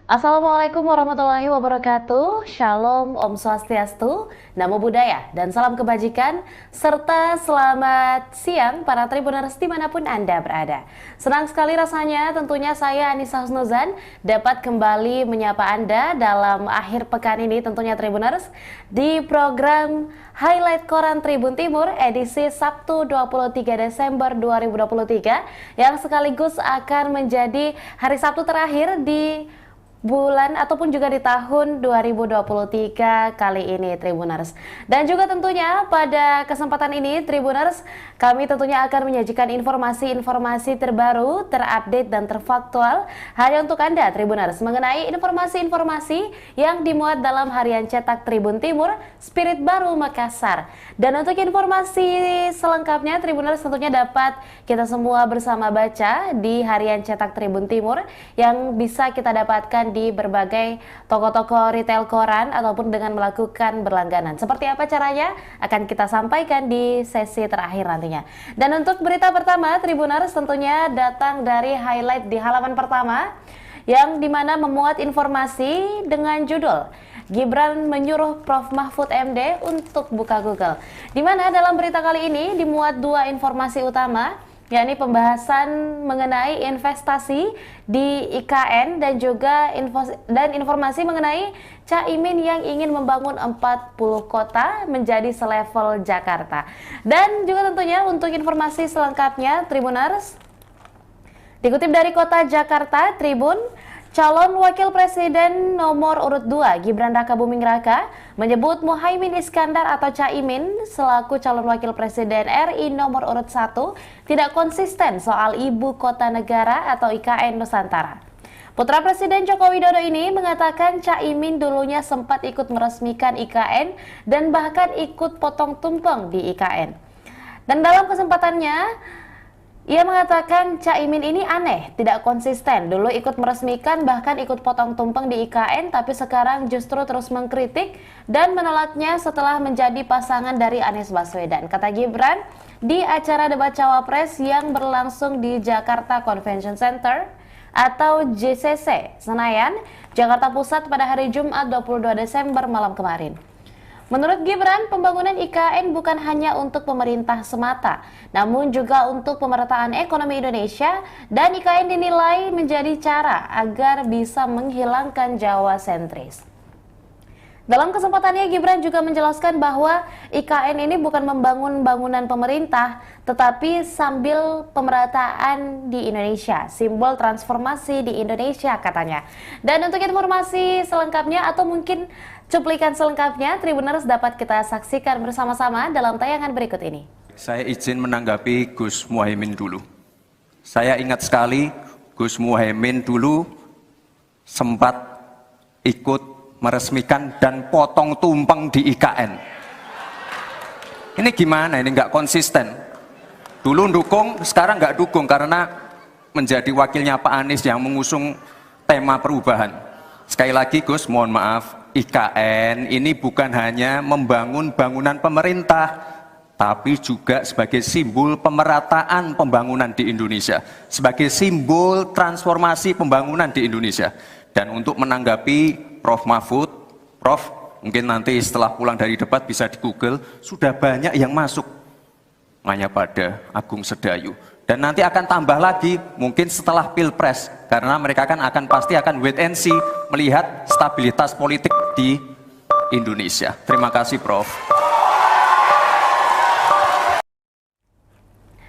Assalamualaikum warahmatullahi wabarakatuh. Shalom, Om Swastiastu, Namo Buddhaya, dan salam kebajikan, serta selamat siang para Tribuners dimanapun Anda berada. Senang sekali rasanya tentunya saya Anissa Husnuzan dapat kembali menyapa Anda dalam akhir pekan ini tentunya Tribuners di program Highlight Koran Tribun Timur edisi Sabtu 23 Desember 2023 yang sekaligus akan menjadi hari Sabtu terakhir di bulan ataupun juga di tahun 2023 kali ini Tribuners. Dan juga tentunya pada kesempatan ini Tribuners, kami tentunya akan menyajikan informasi-informasi terbaru, terupdate dan terfaktual hanya untuk Anda Tribuners mengenai informasi-informasi yang dimuat dalam harian cetak Tribun Timur Spirit Baru Makassar. Dan untuk informasi selengkapnya Tribuners tentunya dapat kita semua bersama baca di harian cetak Tribun Timur yang bisa kita dapatkan di berbagai toko-toko retail koran ataupun dengan melakukan berlangganan. Seperti apa caranya akan kita sampaikan di sesi terakhir nantinya. Dan untuk berita pertama Tribuners tentunya datang dari highlight di halaman pertama yang dimana memuat informasi dengan judul Gibran menyuruh Prof Mahfud MD untuk buka Google. Di mana dalam berita kali ini dimuat dua informasi utama, yakni pembahasan mengenai investasi di IKN dan juga informasi mengenai Caimin yang ingin membangun 40 kota menjadi selevel Jakarta. Dan juga tentunya untuk informasi selengkapnya Tribuners, dikutip dari Kota Jakarta Tribun, calon wakil presiden nomor urut 2 Gibran Rakabuming Raka menyebut Muhaimin Iskandar atau Caimin selaku calon wakil presiden RI nomor urut 1 tidak konsisten soal ibu kota negara atau IKN Nusantara. Putra Presiden Joko Widodo ini mengatakan Caimin dulunya sempat ikut meresmikan IKN dan bahkan ikut potong tumpeng di IKN. Dan dalam kesempatannya ia mengatakan Caimin ini aneh, tidak konsisten. Dulu ikut meresmikan, bahkan ikut potong tumpeng di IKN, tapi sekarang justru terus mengkritik dan menolaknya setelah menjadi pasangan dari Anies Baswedan. Kata Gibran di acara debat cawapres yang berlangsung di Jakarta Convention Center atau JCC, Senayan, Jakarta Pusat pada hari Jumat 22 Desember malam kemarin. Menurut Gibran, pembangunan IKN bukan hanya untuk pemerintah semata, namun juga untuk pemerataan ekonomi Indonesia, dan IKN dinilai menjadi cara agar bisa menghilangkan Jawa sentris. Dalam kesempatannya, Gibran juga menjelaskan bahwa IKN ini bukan membangun bangunan pemerintah, tetapi sambil pemerataan di Indonesia, simbol transformasi di Indonesia katanya. Dan untuk informasi selengkapnya atau mungkin cuplikan selengkapnya, Tribuners dapat kita saksikan bersama-sama dalam tayangan berikut ini. Saya izin menanggapi Gus Muhaimin dulu. Saya ingat sekali Gus Muhaimin dulu sempat ikut meresmikan dan potong tumpeng di IKN. Ini gimana? Ini nggak konsisten. Dulu dukung, sekarang nggak dukung karena menjadi wakilnya Pak Anies yang mengusung tema perubahan. Sekali lagi Gus, mohon maaf, IKN ini bukan hanya membangun bangunan pemerintah, tapi juga sebagai simbol pemerataan pembangunan di Indonesia, sebagai simbol transformasi pembangunan di Indonesia. Dan untuk menanggapi Prof Mahfud, Prof mungkin nanti setelah pulang dari debat bisa di Google, sudah banyak yang masuk hanya pada Agung Sedayu. Dan nanti akan tambah lagi mungkin setelah Pilpres, karena mereka akan pasti akan wait and see melihat stabilitas politik di Indonesia. Terima kasih Prof.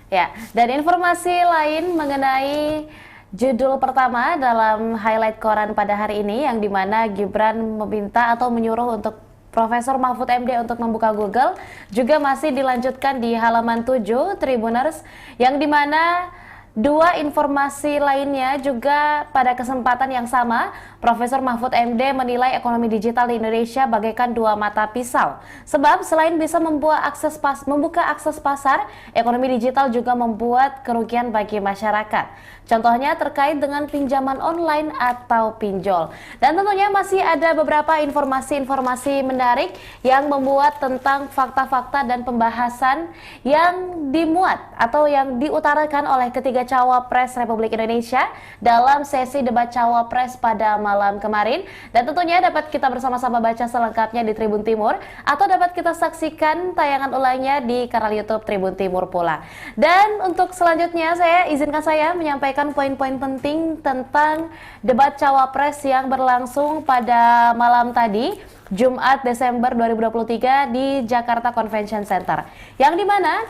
Ya, dan informasi lain mengenai judul pertama dalam highlight koran pada hari ini yang dimana Gibran meminta atau menyuruh untuk Profesor Mahfud MD untuk membuka Google juga masih dilanjutkan di halaman 7 Tribuners yang dimana dua informasi lainnya juga pada kesempatan yang sama, Profesor Mahfud MD menilai ekonomi digital di Indonesia bagaikan dua mata pisau. Sebab selain bisa membuka akses pasar, ekonomi digital juga membuat kerugian bagi masyarakat. Contohnya terkait dengan pinjaman online atau pinjol. Dan tentunya masih ada beberapa informasi-informasi menarik yang membuat tentang fakta-fakta dan pembahasan yang dimuat atau yang diutarakan oleh ketiga Cawapres Republik Indonesia dalam sesi debat Cawapres pada malam malam kemarin. Dan tentunya dapat kita bersama-sama baca selengkapnya di Tribun Timur, atau dapat kita saksikan tayangan ulangnya di kanal YouTube Tribun Timur pula. Dan untuk selanjutnya izinkan saya menyampaikan poin-poin penting tentang debat cawapres yang berlangsung pada malam tadi, Jumat Desember 2023 di Jakarta Convention Center. Yang dimana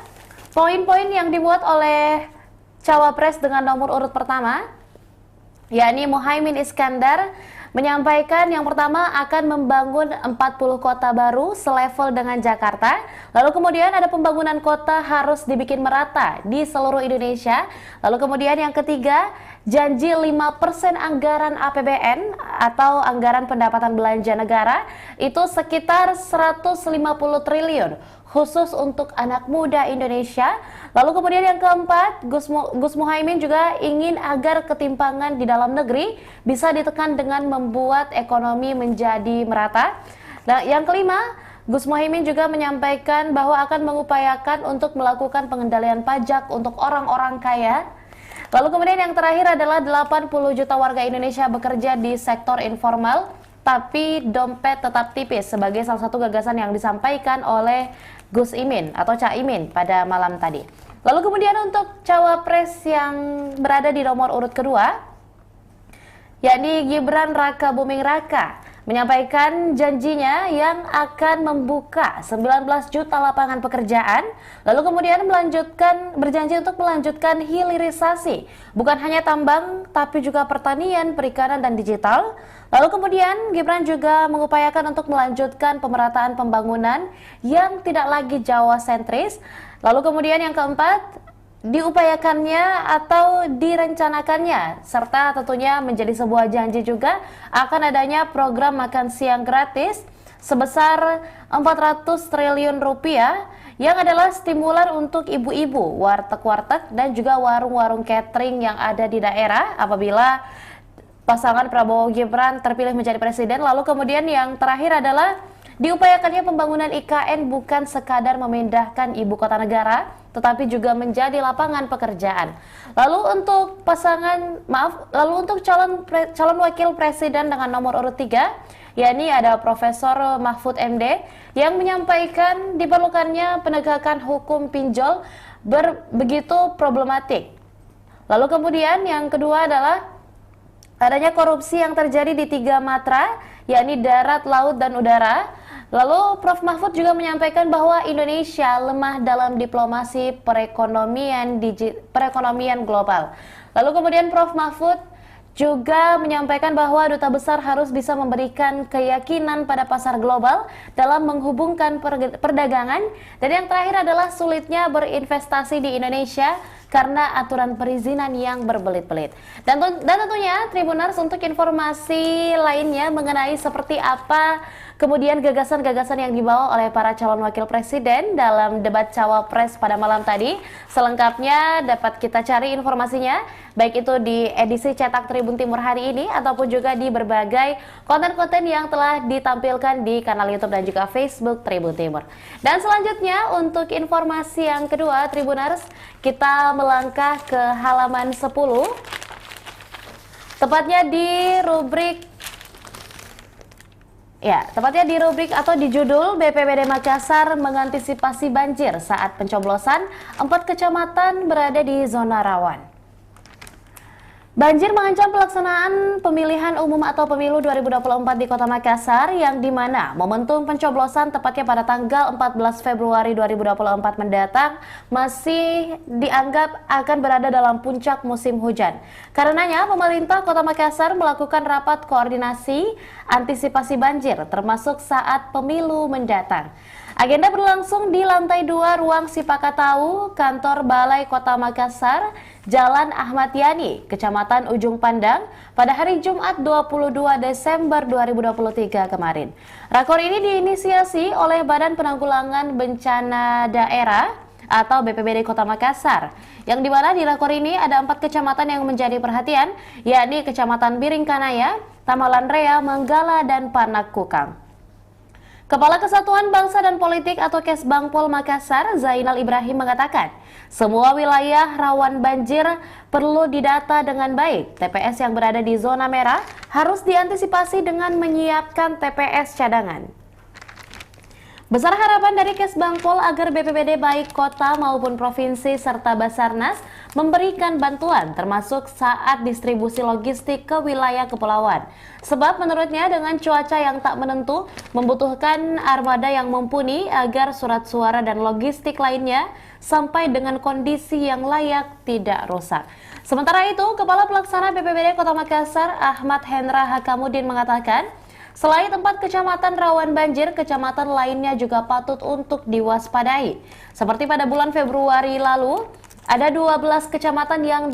poin-poin yang dimuat oleh cawapres dengan nomor urut pertama, yakni Muhaimin Iskandar, menyampaikan yang pertama akan membangun 40 kota baru selevel dengan Jakarta. Lalu kemudian ada pembangunan kota harus dibikin merata di seluruh Indonesia. Lalu kemudian yang ketiga, janji 5% anggaran APBN atau anggaran pendapatan belanja negara itu sekitar 150 triliun khusus untuk anak muda Indonesia. Lalu kemudian yang keempat, Gus Muhaimin juga ingin agar ketimpangan di dalam negeri bisa ditekan dengan membuat ekonomi menjadi merata. Dan yang kelima, Gus Muhaimin juga menyampaikan bahwa akan mengupayakan untuk melakukan pengendalian pajak untuk orang-orang kaya. Lalu kemudian yang terakhir adalah 80 juta warga Indonesia bekerja di sektor informal, tapi dompet tetap tipis, sebagai salah satu gagasan yang disampaikan oleh Gus Imin atau Cak Imin pada malam tadi. Lalu kemudian untuk cawapres yang berada di nomor urut kedua, yakni Gibran Raka Buming Raka, menyampaikan janjinya yang akan membuka 19 juta lapangan pekerjaan, lalu kemudian berjanji untuk melanjutkan hilirisasi, bukan hanya tambang tapi juga pertanian, perikanan, dan digital. Lalu kemudian Gibran juga mengupayakan untuk melanjutkan pemerataan pembangunan yang tidak lagi Jawa sentris. Lalu kemudian yang keempat, diupayakannya atau direncanakannya, serta tentunya menjadi sebuah janji juga akan adanya program makan siang gratis sebesar 400 triliun rupiah yang adalah stimulan untuk ibu-ibu, warteg-warteg, dan juga warung-warung catering yang ada di daerah apabila pasangan Prabowo Gibran terpilih menjadi presiden. Lalu kemudian yang terakhir adalah diupayakannya pembangunan IKN bukan sekadar memindahkan ibu kota negara, tetapi juga menjadi lapangan pekerjaan. Lalu untuk calon wakil presiden dengan nomor urut 3, yakni ada Profesor Mahfud MD, yang menyampaikan diperlukannya penegakan hukum pinjol begitu problematik. Lalu kemudian yang kedua adalah adanya korupsi yang terjadi di 3 matra, yakni darat, laut, dan udara. Lalu Prof. Mahfud juga menyampaikan bahwa Indonesia lemah dalam diplomasi perekonomian global. Lalu kemudian Prof. Mahfud juga menyampaikan bahwa duta besar harus bisa memberikan keyakinan pada pasar global dalam menghubungkan perdagangan. Dan yang terakhir adalah sulitnya berinvestasi di Indonesia karena aturan perizinan yang berbelit-belit. Dan tentunya Tribuners, untuk informasi lainnya mengenai seperti apa kemudian gagasan-gagasan yang dibawa oleh para calon wakil presiden dalam debat cawapres pada malam tadi, selengkapnya dapat kita cari informasinya, baik itu di edisi cetak Tribun Timur hari ini ataupun juga di berbagai konten-konten yang telah ditampilkan di kanal YouTube dan juga Facebook Tribun Timur. Dan selanjutnya untuk informasi yang kedua, Tribuners, kita melangkah ke halaman 10, tepatnya di rubrik atau di judul BPBD Makassar mengantisipasi banjir saat pencoblosan, 4 kecamatan berada di zona rawan. Banjir mengancam pelaksanaan pemilihan umum atau pemilu 2024 di Kota Makassar, yang dimana momentum pencoblosan tepatnya pada tanggal 14 Februari 2024 mendatang masih dianggap akan berada dalam puncak musim hujan. Karenanya pemerintah Kota Makassar melakukan rapat koordinasi antisipasi banjir termasuk saat pemilu mendatang. Agenda berlangsung di lantai 2 Ruang Sipakatawu, Kantor Balai Kota Makassar, Jalan Ahmad Yani, Kecamatan Ujung Pandang, pada hari Jumat 22 Desember 2023 kemarin. Rakor ini diinisiasi oleh Badan Penanggulangan Bencana Daerah atau BPBD Kota Makassar, yang dimana di rakor ini ada 4 kecamatan yang menjadi perhatian, yakni Kecamatan Biringkanaya, Tamalan Rea, Manggala, dan Panakukang. Kepala Kesatuan Bangsa dan Politik atau Kesbangpol Makassar, Zainal Ibrahim mengatakan, semua wilayah rawan banjir perlu didata dengan baik. TPS yang berada di zona merah harus diantisipasi dengan menyiapkan TPS cadangan. Besar harapan dari Kesbangpol agar BPBD baik kota maupun provinsi serta Basarnas memberikan bantuan termasuk saat distribusi logistik ke wilayah kepulauan. Sebab menurutnya dengan cuaca yang tak menentu membutuhkan armada yang mumpuni agar surat suara dan logistik lainnya sampai dengan kondisi yang layak tidak rusak. Sementara itu, Kepala Pelaksana BPBD Kota Makassar Ahmad Hendra Hakamudin mengatakan, selain 4 kecamatan rawan banjir, kecamatan lainnya juga patut untuk diwaspadai. Seperti pada bulan Februari lalu, ada 12 kecamatan yang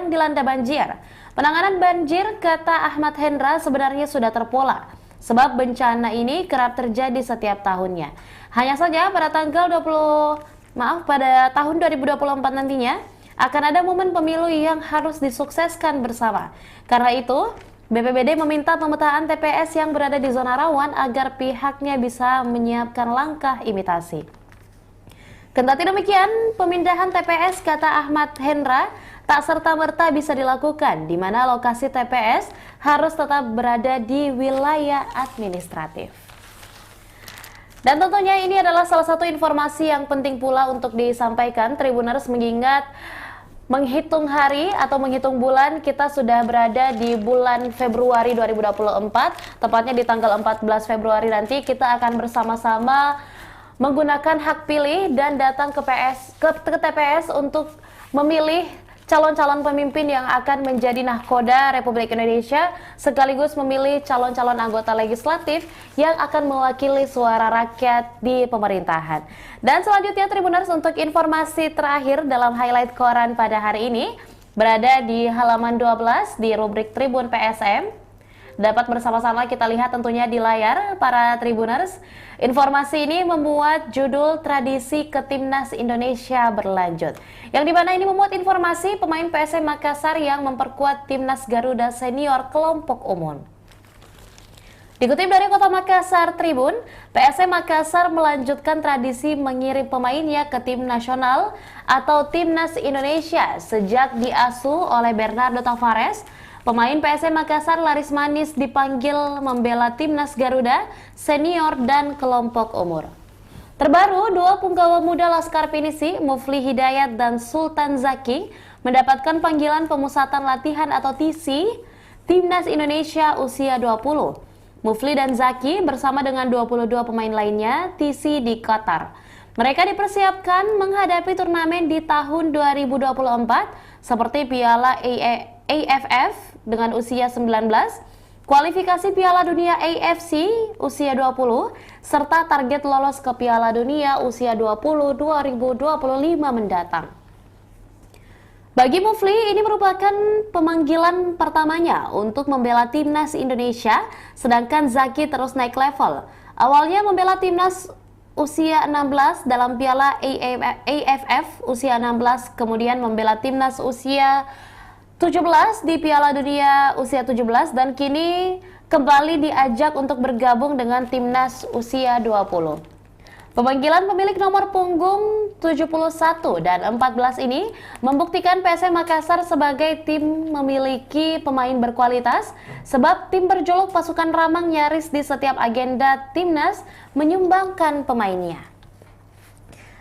dilanda banjir. Penanganan banjir, kata Ahmad Hendra, sebenarnya sudah terpola. Sebab bencana ini kerap terjadi setiap tahunnya. Hanya saja pada pada tahun 2024 nantinya, akan ada momen pemilu yang harus disukseskan bersama. Karena itu, BPBD meminta pemetaan TPS yang berada di zona rawan agar pihaknya bisa menyiapkan langkah imitasi. Kendati demikian, pemindahan TPS, kata Ahmad Hendra, tak serta-merta bisa dilakukan, di mana lokasi TPS harus tetap berada di wilayah administratif. Dan tentunya ini adalah salah satu informasi yang penting pula untuk disampaikan, Tribuners, mengingat menghitung hari atau menghitung bulan, kita sudah berada di bulan Februari 2024, tepatnya di tanggal 14 Februari nanti kita akan bersama-sama menggunakan hak pilih dan datang ke TPS untuk memilih calon-calon pemimpin yang akan menjadi nahkoda Republik Indonesia, sekaligus memilih calon-calon anggota legislatif yang akan mewakili suara rakyat di pemerintahan. Dan selanjutnya, Tribuners, untuk informasi terakhir dalam highlight koran pada hari ini, berada di halaman 12 di rubrik Tribun PSM. Dapat bersama-sama kita lihat tentunya di layar para Tribuners. Informasi ini membuat judul Tradisi ke Timnas Indonesia Berlanjut. Yang dimana ini memuat informasi pemain PSM Makassar yang memperkuat Timnas Garuda Senior kelompok umum. Dikutip dari Kota Makassar Tribun, PSM Makassar melanjutkan tradisi mengirim pemainnya ke tim nasional atau Timnas Indonesia sejak diasuh oleh Bernardo Tavares. Pemain PSM Makassar laris manis dipanggil membela Timnas Garuda Senior dan kelompok umur. Terbaru, dua punggawa muda Laskar Pinisi, Mufli Hidayat dan Sultan Zaki, mendapatkan panggilan pemusatan latihan atau TC Timnas Indonesia usia 20. Mufli dan Zaki bersama dengan 22 pemain lainnya TC di Qatar. Mereka dipersiapkan menghadapi turnamen di tahun 2024 seperti Piala AFF dengan usia 19, kualifikasi Piala Dunia AFC usia 20, serta target lolos ke Piala Dunia usia 20 2025 mendatang. Bagi Mufli, ini merupakan pemanggilan pertamanya untuk membela Timnas Indonesia, sedangkan Zaki terus naik level. Awalnya membela Timnas usia 16 dalam Piala AFF usia 16, kemudian membela Timnas usia 17 di Piala Dunia usia 17, dan kini kembali diajak untuk bergabung dengan Timnas usia 20. Pemanggilan pemilik nomor punggung 71 dan 14 ini membuktikan PSM Makassar sebagai tim memiliki pemain berkualitas, sebab tim berjuluk pasukan Ramang nyaris di setiap agenda Timnas menyumbangkan pemainnya.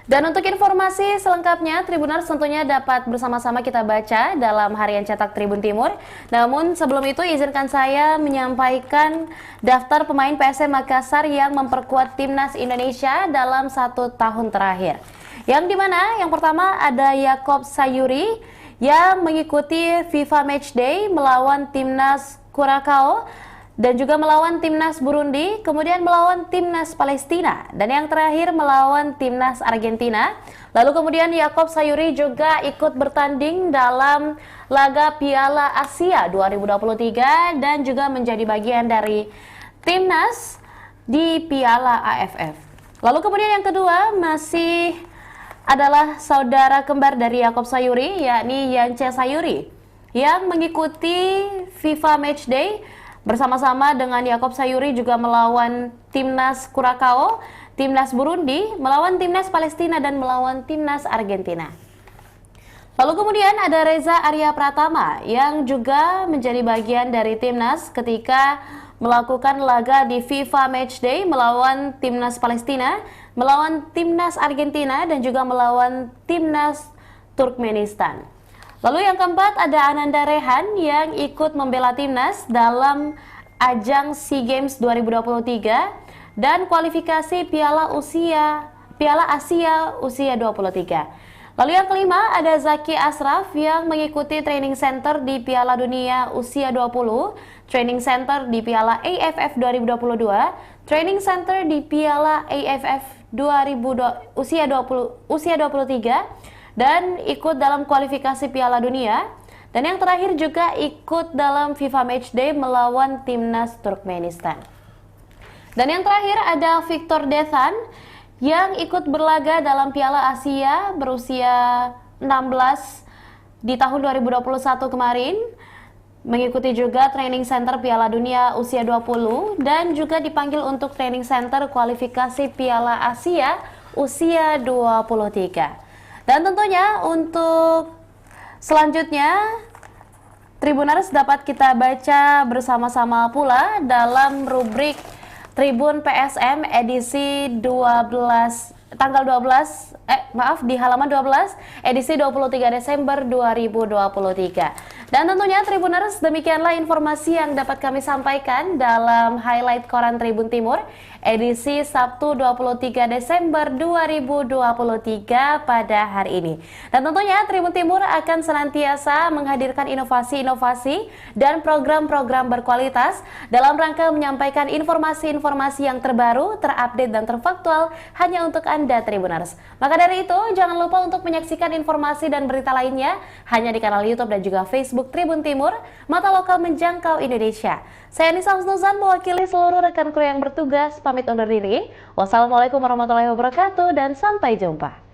Dan untuk informasi selengkapnya, Tribuners tentunya dapat bersama-sama kita baca dalam Harian Cetak Tribun Timur. Namun sebelum itu izinkan saya menyampaikan daftar pemain PSM Makassar yang memperkuat Timnas Indonesia dalam 1 tahun terakhir. Yang dimana yang pertama ada Yakob Sayuri yang mengikuti FIFA Matchday melawan Timnas Curaçao dan juga melawan Timnas Burundi, kemudian melawan Timnas Palestina, dan yang terakhir melawan Timnas Argentina. Lalu kemudian Yakob Sayuri juga ikut bertanding dalam laga Piala Asia 2023 dan juga menjadi bagian dari Timnas di Piala AFF. Lalu kemudian yang kedua masih adalah saudara kembar dari Yakob Sayuri, yakni Yance Sayuri, yang mengikuti FIFA Matchday bersama-sama dengan Yakob Sayuri juga melawan Timnas Curaçao, Timnas Burundi, melawan Timnas Palestina, dan melawan Timnas Argentina. Lalu kemudian ada Reza Arya Pratama yang juga menjadi bagian dari Timnas ketika melakukan laga di FIFA Matchday melawan Timnas Palestina, melawan Timnas Argentina, dan juga melawan Timnas Turkmenistan. Lalu yang keempat ada Ananda Rehan yang ikut membela Timnas dalam ajang SEA Games 2023 dan kualifikasi Piala Asia usia 23. Lalu yang kelima ada Zaki Asraf yang mengikuti training center di Piala Dunia usia 20, training center di Piala AFF 2022, training center di Piala AFF usia 23 dan ikut dalam kualifikasi Piala Dunia. Dan yang terakhir juga ikut dalam FIFA Matchday melawan Timnas Turkmenistan. Dan yang terakhir ada Victor Dethan yang ikut berlaga dalam Piala Asia berusia 16 di tahun 2021 kemarin, mengikuti juga training center Piala Dunia usia 20 dan juga dipanggil untuk training center kualifikasi Piala Asia usia 23. Dan tentunya untuk selanjutnya Tribuners dapat kita baca bersama-sama pula dalam rubrik Tribun PSM edisi 12 tanggal 12 di halaman 12 edisi 23 Desember 2023. Dan tentunya Tribuners, demikianlah informasi yang dapat kami sampaikan dalam highlight Koran Tribun Timur edisi Sabtu 23 Desember 2023 pada hari ini. Dan tentunya Tribun Timur akan senantiasa menghadirkan inovasi-inovasi dan program-program berkualitas dalam rangka menyampaikan informasi-informasi yang terbaru, terupdate dan terfaktual hanya untuk Anda Tribuners. Maka dari itu, jangan lupa untuk menyaksikan informasi dan berita lainnya hanya di kanal YouTube dan juga Facebook Tribun Timur, mata lokal menjangkau Indonesia. Saya Nisa Husnuzan mewakili seluruh rekan kru yang bertugas, pamit undur diri. Wassalamualaikum warahmatullahi wabarakatuh dan sampai jumpa.